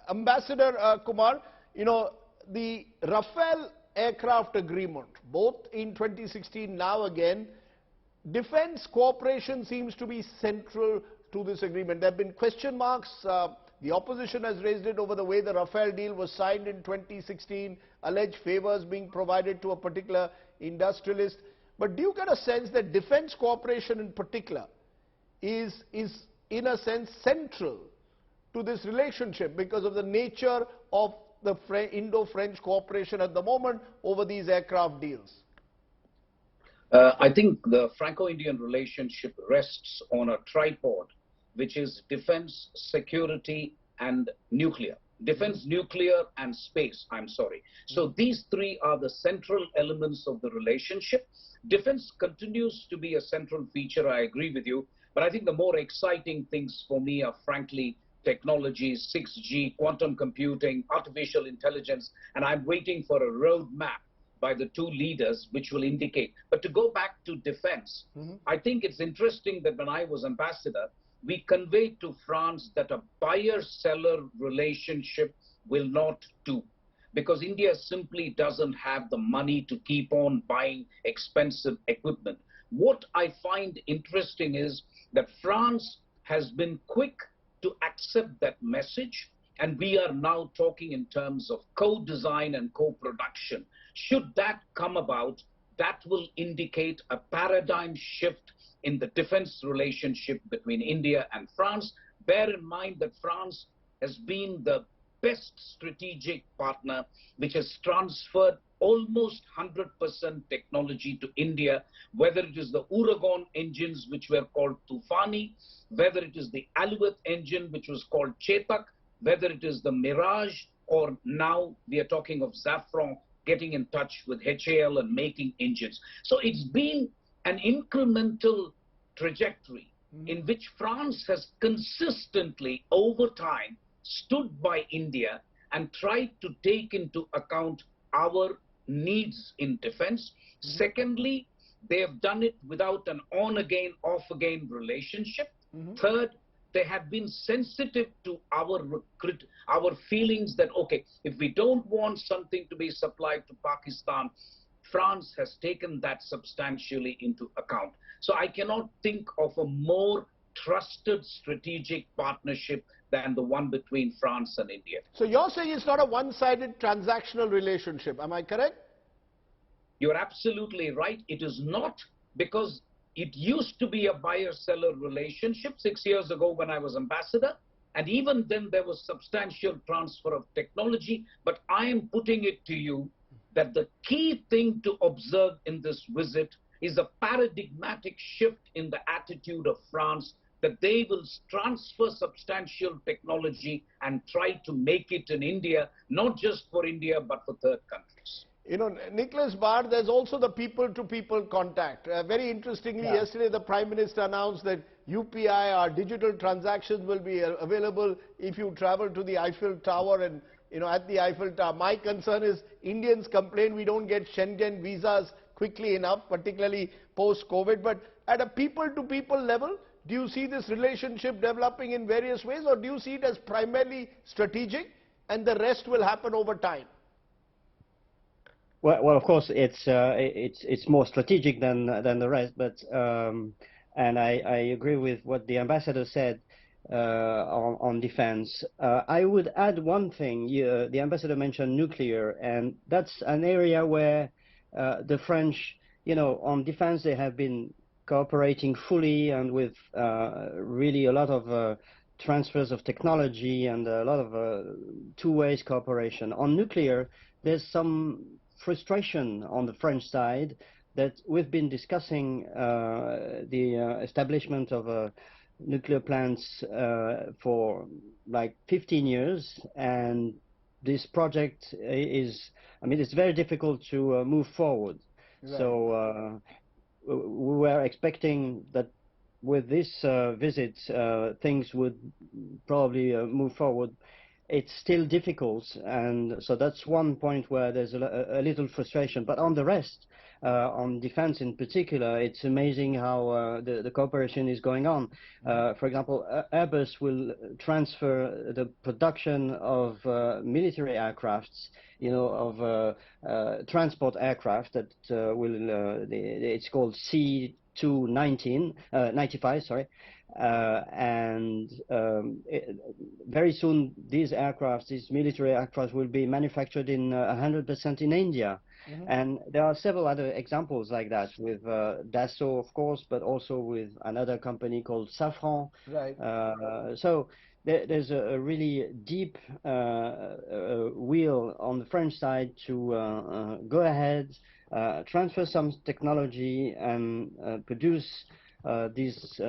Ambassador Kumar, you know, the Rafale aircraft agreement, both in 2016, now again, defense cooperation seems to be central to this agreement. There have been question marks. The opposition has raised it over the way the Rafale deal was signed in 2016, alleged favors being provided to a particular industrialist. But do you get a sense that defense cooperation in particular is in a sense central to this relationship because of the nature of the Indo-French cooperation at the moment over these aircraft deals? I think the Franco-Indian relationship rests on a tripod, which is defense, security, and nuclear. Defense, nuclear, and space, I'm sorry. So these three are the central elements of the relationship. Defense continues to be a central feature, I agree with you, but I think the more exciting things for me are frankly technologies, 6G, quantum computing, artificial intelligence, and I'm waiting for a roadmap by the two leaders which will indicate. But to go back to defense, I think it's interesting that when I was ambassador, we conveyed to France that a buyer-seller relationship will not do, because India simply doesn't have the money to keep on buying expensive equipment. What I find interesting is that France has been quick to accept that message, and we are now talking in terms of co-design and co-production. Should that come about, that will indicate a paradigm shift in the defense relationship between India and France. Bear in mind that France has been the best strategic partner, which has transferred almost 100% technology to India, whether it is the Uragan engines, which were called Tufani, whether it is the Alouette engine, which was called Chetak, whether it is the Mirage, or now we are talking of Safran getting in touch with HAL and making engines. So it's been an incremental trajectory in which France has consistently, over time, stood by India and tried to take into account our needs in defense. Secondly, they have done it without an on-again, off-again relationship. Third, they have been sensitive to our feelings that, okay, if we don't want something to be supplied to Pakistan, France has taken that substantially into account. So I cannot think of a more trusted strategic partnership than the one between France and India. So you're saying it's not a one-sided transactional relationship, am I correct? You're absolutely right. It is not, because it used to be a buyer-seller relationship 6 years ago when I was ambassador, and even then there was substantial transfer of technology. But I am putting it to you that the key thing to observe in this visit is a paradigmatic shift in the attitude of France, that they will transfer substantial technology and try to make it in India, not just for India, but for third countries. You know, Nicholas Barr, there's also the people-to-people contact. Very interestingly, yesterday the Prime Minister announced that UPI, our digital transactions, will be available if you travel to the Eiffel Tower and, you know, at the Eiffel Tower. My concern is Indians complain we don't get Schengen visas quickly enough, particularly post-COVID. But at a people-to-people level, do you see this relationship developing in various ways, or do you see it as primarily strategic and the rest will happen over time? Well, of course, it's more strategic than the rest, but and I agree with what the ambassador said on defense. I would add one thing. The ambassador mentioned nuclear, and that's an area where the French, you know, on defense, they have been cooperating fully and with really a lot of transfers of technology and a lot of two-ways cooperation. On nuclear, there's some frustration on the French side that we've been discussing the establishment of nuclear plants for like 15 years, and this project is, I mean, it's very difficult to move forward. Right. So we were expecting that with this visit things would probably move forward. it's still difficult, and so that's one point where there's a little frustration. But on the rest, on defense in particular, it's amazing how the cooperation is going on. For example, Airbus will transfer the production of military aircrafts, you know, of transport aircraft that it's called C295, sorry. Very soon these aircraft, these military aircraft, will be manufactured in 100% in India. And there are several other examples like that with Dassault, of course, but also with another company called Safran. Right. So there's a really deep will on the French side to go ahead, transfer some technology, and produce these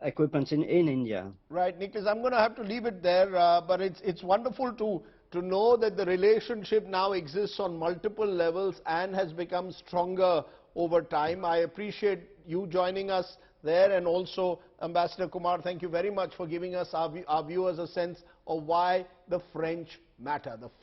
equipments in India. Right, Nicholas, I'm going to have to leave it there, but it's wonderful to know that the relationship now exists on multiple levels and has become stronger over time. I appreciate you joining us there, and also Ambassador Kumar, thank you very much for giving us, our viewers, a sense of why the French matter.